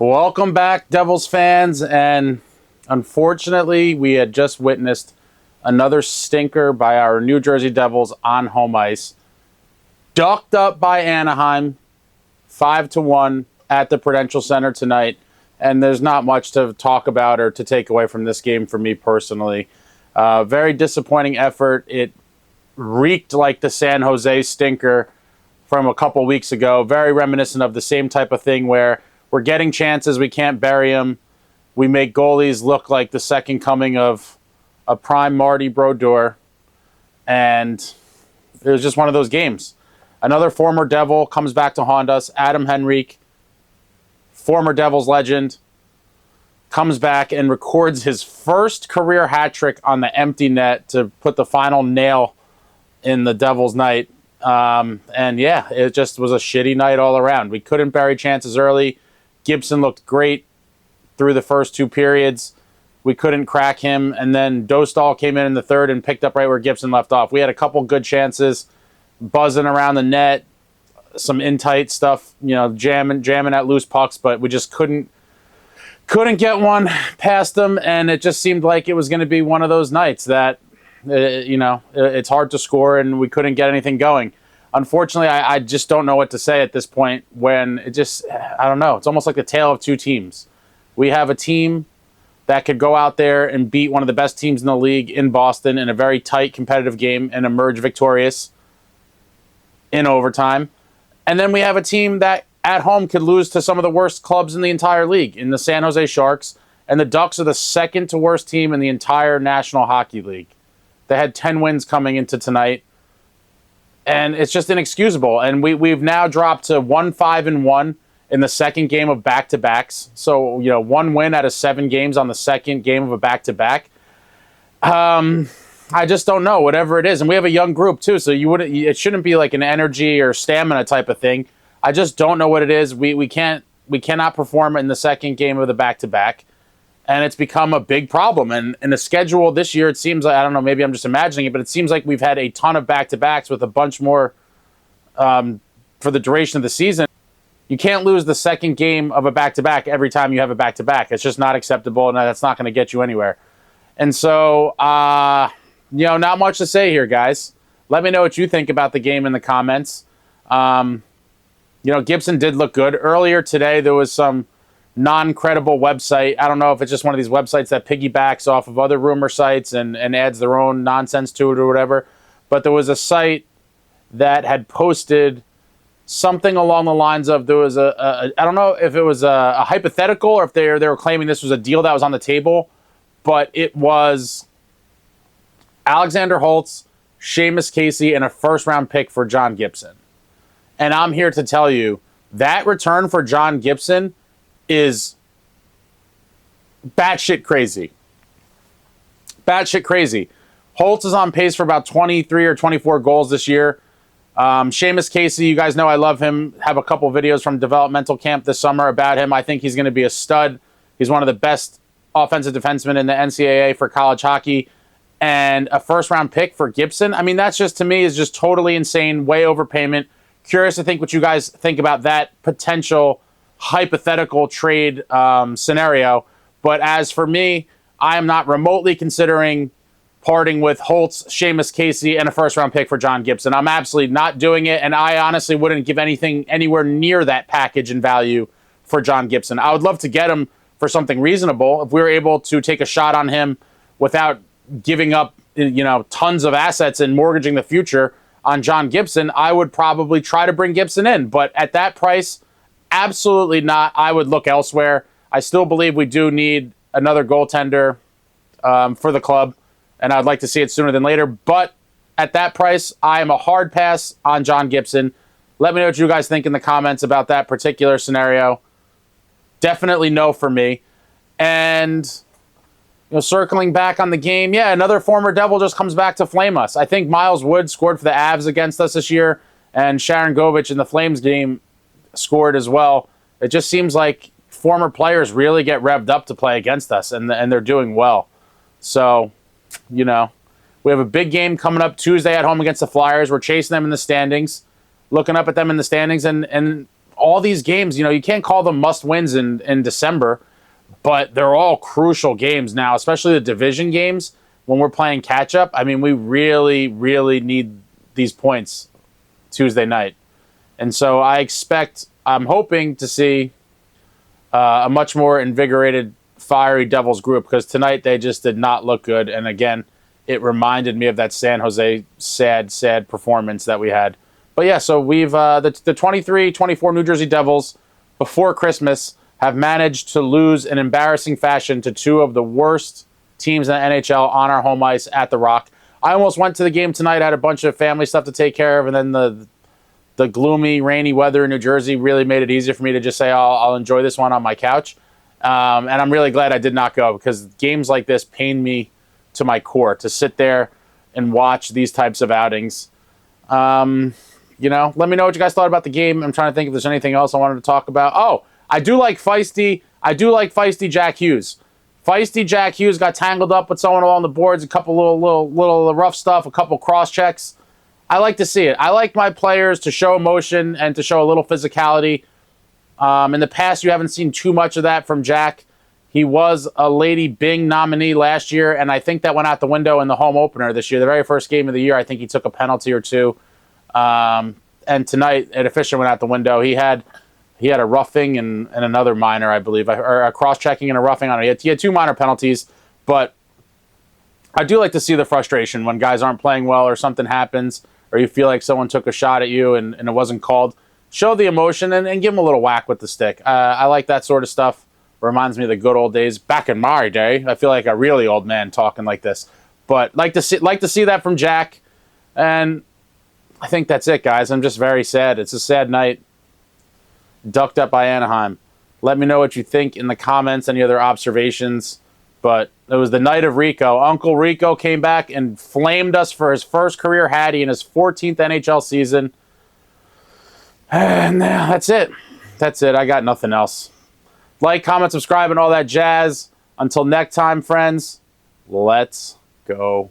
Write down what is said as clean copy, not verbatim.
Welcome back, Devils fans, and unfortunately, we had just witnessed another stinker by our New Jersey Devils on home ice. Ducked up by Anaheim, 5-1 at the Prudential Center tonight, and there's not much to talk about or to take away from this game for me personally. Very disappointing effort. It reeked like the San Jose stinker from a couple weeks ago, very reminiscent of the same type of thing where we're getting chances, we can't bury them. We make goalies look like the second coming of a prime Marty Brodeur. And it was just one of those games. Another former Devil comes back to haunt us. Adam Henrique, former Devils legend, comes back and records his first career hat trick on the empty net to put the final nail in the Devils' night. And yeah, it just was a shitty night all around. We couldn't bury chances early. Gibson looked great through the first two periods. We couldn't crack him. And then Dostal came in the third and picked up right where Gibson left off. We had a couple good chances, buzzing around the net, some in-tight stuff, jamming at loose pucks, but we just couldn't get one past them. And it just seemed like it was going to be one of those nights that, it's hard to score and we couldn't get anything going. Unfortunately, I just don't know what to say at this point when I don't know. It's almost like the tale of two teams. We have a team that could go out there and beat one of the best teams in the league in Boston in a very tight competitive game and emerge victorious in overtime. And then we have a team that at home could lose to some of the worst clubs in the entire league, in the San Jose Sharks. And the Ducks are the second to worst team in the entire National Hockey League. They had 10 wins coming into tonight. And it's just inexcusable. And we've now dropped to 1-5-1 in the second game of back-to-backs. So, one win out of 7 games on the second game of a back-to-back. I just don't know, whatever it is. And we have a young group, too, so it shouldn't be like an energy or stamina type of thing. I just don't know what it is. We cannot perform in the second game of the back-to-back. And it's become a big problem. And in the schedule this year, it seems like, I don't know, maybe I'm just imagining it, but it seems like we've had a ton of back-to-backs with a bunch more for the duration of the season. You can't lose the second game of a back-to-back every time you have a back-to-back. It's just not acceptable, and that's not going to get you anywhere. And so, not much to say here, guys. Let me know what you think about the game in the comments. Gibson did look good. Earlier today, there was some non-credible website. I don't know if it's just one of these websites that piggybacks off of other rumor sites and adds their own nonsense to it or whatever. But there was a site that had posted something along the lines of there was I don't know if it was a hypothetical or if they were claiming this was a deal that was on the table, but it was Alexander Holtz, Seamus Casey, and a first-round pick for John Gibson. And I'm here to tell you that return for John Gibson is batshit crazy. Batshit crazy. Holtz is on pace for about 23 or 24 goals this year. Seamus Casey, you guys know I love him. Have a couple videos from developmental camp this summer about him. I think he's going to be a stud. He's one of the best offensive defensemen in the NCAA for college hockey. And a first-round pick for Gibson. I mean, that's just, to me, is just totally insane, way overpayment. Curious to think what you guys think about that potential hypothetical trade scenario. But as for me, I am not remotely considering parting with Holtz, Seamus Casey, and a first-round pick for John Gibson. I'm absolutely not doing it, and I honestly wouldn't give anything anywhere near that package and value for John Gibson. I would love to get him for something reasonable. If we were able to take a shot on him without giving up, tons of assets and mortgaging the future on John Gibson, I would probably try to bring Gibson in. But at that price, absolutely not. I would look elsewhere. I still believe we do need another goaltender for the club, and I'd like to see it sooner than later. But at that price, I am a hard pass on John Gibson. Let me know what you guys think in the comments about that particular scenario. Definitely no for me. And circling back on the game, another former Devil just comes back to flame us. I think Miles Wood scored for the Avs against us this year, and Sharon Govich in the Flames game scored as well. It just seems like former players really get revved up to play against us, and they're doing well. So, we have a big game coming up Tuesday at home against the Flyers. We're chasing them in the standings, looking up at them in the standings, and all these games, you can't call them must wins in December, but they're all crucial games now, especially the division games when we're playing catch up. I mean, we really, really need these points Tuesday night. And so I'm hoping to see a much more invigorated, fiery Devils group, because tonight they just did not look good. And again, it reminded me of that San Jose sad performance that we had. But yeah, so we've the 23-24 New Jersey Devils before Christmas have managed to lose in embarrassing fashion to two of the worst teams in the NHL on our home ice at the Rock. I almost went to the game tonight. I had a bunch of family stuff to take care of, and then the gloomy, rainy weather in New Jersey really made it easier for me to just say, I'll enjoy this one on my couch. And I'm really glad I did not go, because games like this pain me to my core to sit there and watch these types of outings. Let me know what you guys thought about the game. I'm trying to think if there's anything else I wanted to talk about. Oh, I do like feisty jackhughes. Feisty jackhughes got tangled up with someone along the boards, a couple little rough stuff, a couple cross checks. I like to see it. I like my players to show emotion and to show a little physicality. In the past, you haven't seen too much of that from Jack. He was a Lady Bing nominee last year, and I think that went out the window in the home opener this year. The very first game of the year, I think he took a penalty or two. And tonight, it officially went out the window. He had a roughing and another minor, I believe, or a cross-checking and a roughing on it. He had two minor penalties, but I do like to see the frustration when guys aren't playing well or something happens or you feel like someone took a shot at you and it wasn't called. Show the emotion and give them a little whack with the stick. I like that sort of stuff. Reminds me of the good old days. Back in my day, I feel like a really old man talking like this. But like to see that from Jack. And I think that's it, guys. I'm just very sad. It's a sad night. Ducked up by Anaheim. Let me know what you think in the comments, any other observations. But it was the night of Rico. Uncle Rico came back and flamed us for his first career hattie in his 14th NHL season. And that's it. That's it. I got nothing else. Like, comment, subscribe, and all that jazz. Until next time, friends, let's go.